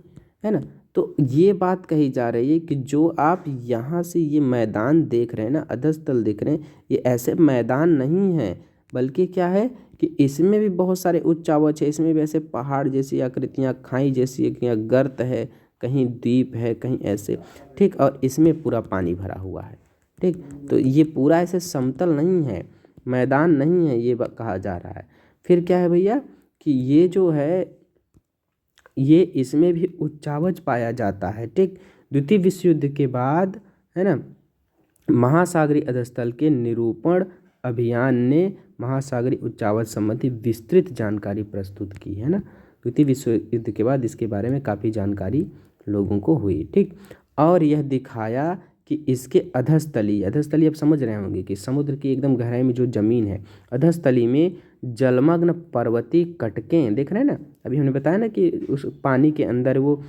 है ना। तो ये बात कही जा रही है कि जो आप यहाँ से ये मैदान देख रहे हैं ना, अधस्थल देख रहे हैं, ये ऐसे मैदान नहीं है, बल्कि क्या है कि इसमें भी बहुत सारे उच्चावच है, इसमें भी ऐसे पहाड़ जैसी आकृतियाँ, खाई जैसी आकृतियाँ, गर्त है, कहीं द्वीप है, कहीं ऐसे। ठीक, और इसमें पूरा पानी भरा हुआ है। ठीक, तो ये पूरा ऐसे समतल नहीं है, मैदान नहीं है, ये कहा जा रहा है। फिर क्या है भैया कि ये जो है ये इसमें भी उच्चावच पाया जाता है। ठीक, द्वितीय विश्व युद्ध के बाद, है ना, महासागरीय अधस्थल के निरूपण अभियान ने महासागरीय उच्चावच संबंधी विस्तृत जानकारी प्रस्तुत की, है ना। द्वितीय विश्व युद्ध के बाद इसके बारे में काफ़ी जानकारी लोगों को हुई। ठीक, और यह दिखाया कि इसके अधस्तली अब समझ रहे होंगे कि समुद्र की एकदम गहराई में जो ज़मीन है, अधस्तली में जलमग्न पर्वतीय कटकें देख रहे हैं ना, अभी हमने बताया ना कि उस पानी के अंदर वो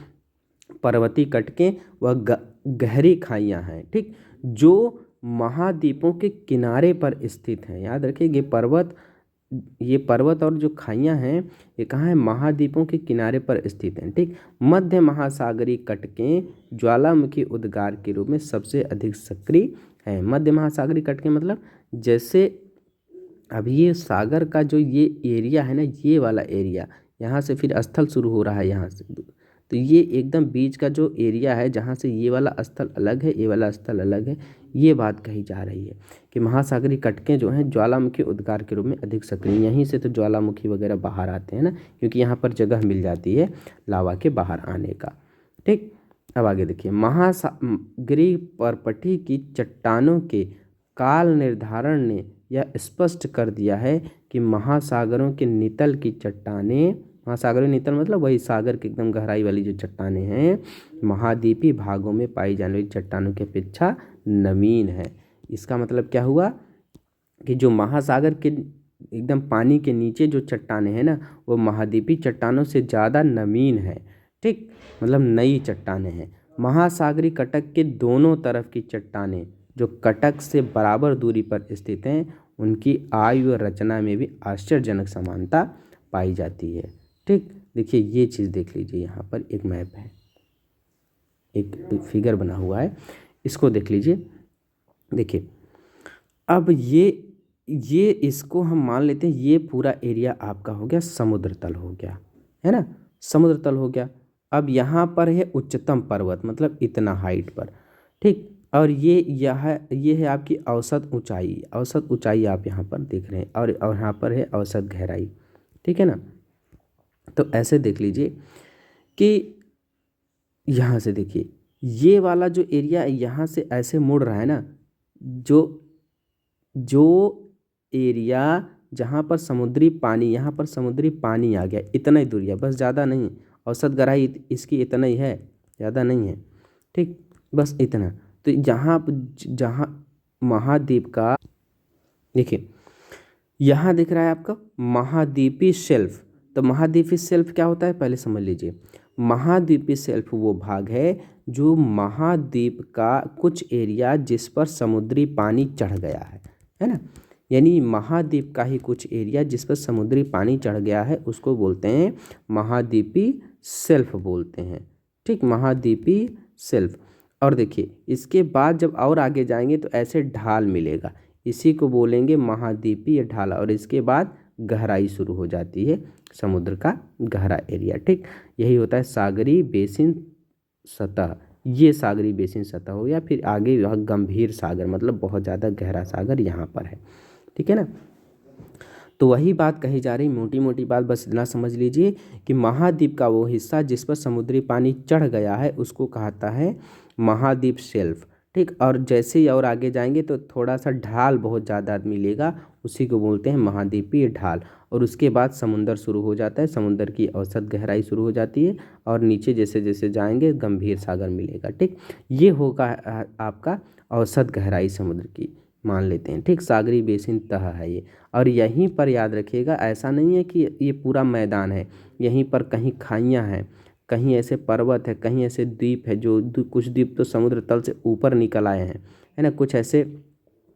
पर्वतीय कटकें व गहरी खाइयाँ हैं। ठीक, जो महाद्वीपों के किनारे पर स्थित हैं। याद रखिए ये पर्वत और जो खाइयाँ हैं ये कहाँ है, महाद्वीपों के किनारे पर स्थित हैं। ठीक, मध्य महासागरीय कटकें ज्वालामुखी उद्गार के रूप में सबसे अधिक सक्रिय हैं। मध्य महासागरीय कटकें मतलब जैसे अब ये सागर का जो ये एरिया है ना, ये वाला एरिया, यहाँ से फिर स्थल शुरू हो रहा है यहाँ से, तो ये एकदम बीच का जो एरिया है जहाँ से ये वाला स्थल अलग है, ये वाला स्थल अलग है, ये बात कही जा रही है कि महासागरीय कटकें जो हैं ज्वालामुखी उद्गार के रूप में अधिक सक्रिय। यहीं से तो ज्वालामुखी वगैरह बाहर आते हैं ना, क्योंकि यहाँ पर जगह मिल जाती है लावा के बाहर आने का। ठीक, अब आगे देखिए, महासागरीय परपटी की चट्टानों के काल निर्धारण ने यह स्पष्ट कर दिया है कि महासागरों के नितल की चट्टानें, महासागरीय नितल मतलब वही सागर के एकदम गहराई वाली जो चट्टानें हैं, महाद्वीपीय भागों में पाई जाने वाली चट्टानों की अपेक्षा नमीन है। इसका मतलब क्या हुआ कि जो महासागर के एकदम पानी के नीचे जो चट्टानें हैं ना, वो महाद्वीपीय चट्टानों से ज़्यादा नमीन है। ठीक, मतलब नई चट्टानें हैं। महासागरीय कटक के दोनों तरफ की चट्टानें जो कटक से बराबर दूरी पर स्थित हैं, उनकी आयु और रचना में भी आश्चर्यजनक समानता पाई जाती है। ठीक, देखिए ये चीज़ देख लीजिए, यहाँ पर एक मैप है, एक फिगर बना हुआ है, इसको देख लीजिए। देखिए अब ये इसको हम मान लेते हैं, ये पूरा एरिया आपका हो गया समुद्र तल हो गया, है ना, समुद्र तल हो गया। अब यहाँ पर है उच्चतम पर्वत, मतलब इतना हाइट पर। ठीक, और ये है आपकी औसत ऊंचाई आप यहाँ पर देख रहे हैं, और यहाँ पर है औसत गहराई। ठीक है ना, तो ऐसे देख लीजिए कि यहाँ से देखिए ये वाला जो एरिया यहाँ से ऐसे मुड़ रहा है ना, जो एरिया जहाँ पर समुद्री पानी, यहाँ पर समुद्री पानी आ गया, इतना ही दूरिया, बस ज़्यादा नहीं, औसत गहराई इसकी इतना ही है, ज़्यादा नहीं है। ठीक, बस इतना। तो जहाँ महाद्वीप का देखिए, यहाँ दिख रहा है आपका महाद्वीपीय शेल्फ। तो महाद्वीपीय शेल्फ क्या होता है पहले समझ लीजिए। महाद्वीपीय शेल्फ वो भाग है जो महाद्वीप का कुछ एरिया जिस पर समुद्री पानी चढ़ गया है ना, यानी महाद्वीप का ही कुछ एरिया जिस पर समुद्री पानी चढ़ गया है, उसको बोलते हैं महाद्वीपीय शेल्फ बोलते हैं। ठीक, महाद्वीपीय शेल्फ। और देखिए इसके बाद जब और आगे जाएंगे तो ऐसे ढाल मिलेगा, इसी को बोलेंगे महाद्वीपीय ढाल, और इसके बाद गहराई शुरू हो जाती है, समुद्र का गहरा एरिया। ठीक, यही होता है सागरीय बेसिन सतह। ये सागरीय बेसिन सतह हो गया, फिर आगे यह गंभीर सागर, मतलब बहुत ज़्यादा गहरा सागर यहाँ पर है। ठीक है ना, तो वही बात कही जा रही, मोटी मोटी बात बस इतना समझ लीजिए कि महाद्वीप का वो हिस्सा जिस पर समुद्री पानी चढ़ गया है उसको कहता है महाद्वीप शेल्फ। ठीक। और जैसे ही और आगे जाएंगे तो थोड़ा सा ढाल बहुत ज़्यादा मिलेगा, उसी को बोलते हैं महाद्वीपीय ढाल। और उसके बाद समुंदर शुरू हो जाता है, समुंदर की औसत गहराई शुरू हो जाती है और नीचे जैसे जैसे जाएंगे गंभीर सागर मिलेगा। ठीक, ये होगा आपका औसत गहराई समुद्र की, मान लेते हैं। ठीक, सागरी बेसिन तह है ये। और यहीं पर याद रखिएगा, ऐसा नहीं है कि ये पूरा मैदान है, यहीं पर कहीं खाइयाँ हैं, कहीं ऐसे पर्वत है, कहीं ऐसे द्वीप है जो कुछ द्वीप तो समुद्र तल से ऊपर निकल आए हैं, है ना। कुछ ऐसे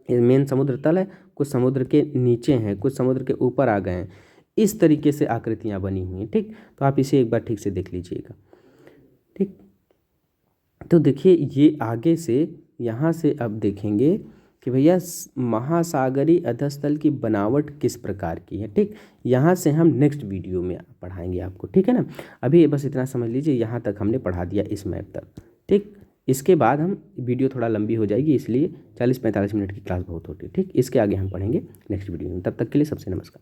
मेन समुद्र तल है, कुछ समुद्र के नीचे हैं, कुछ समुद्र के ऊपर आ गए हैं। इस तरीके से आकृतियाँ बनी हुई हैं। ठीक, तो आप इसे एक बार ठीक से देख लीजिएगा। ठीक, तो देखिए ये आगे से यहाँ से अब देखेंगे कि भैया महासागरीय अधस्तल की बनावट किस प्रकार की है। ठीक, यहाँ से हम नेक्स्ट वीडियो में पढ़ाएंगे आपको। ठीक है ना, अभी बस इतना समझ लीजिए, यहाँ तक हमने पढ़ा दिया इस मैप तक। ठीक, इसके बाद हम वीडियो थोड़ा लंबी हो जाएगी, इसलिए 40-45 मिनट की क्लास बहुत होती है। ठीक, इसके आगे हम पढ़ेंगे नेक्स्ट वीडियो में। तब तक के लिए सबसे नमस्कार।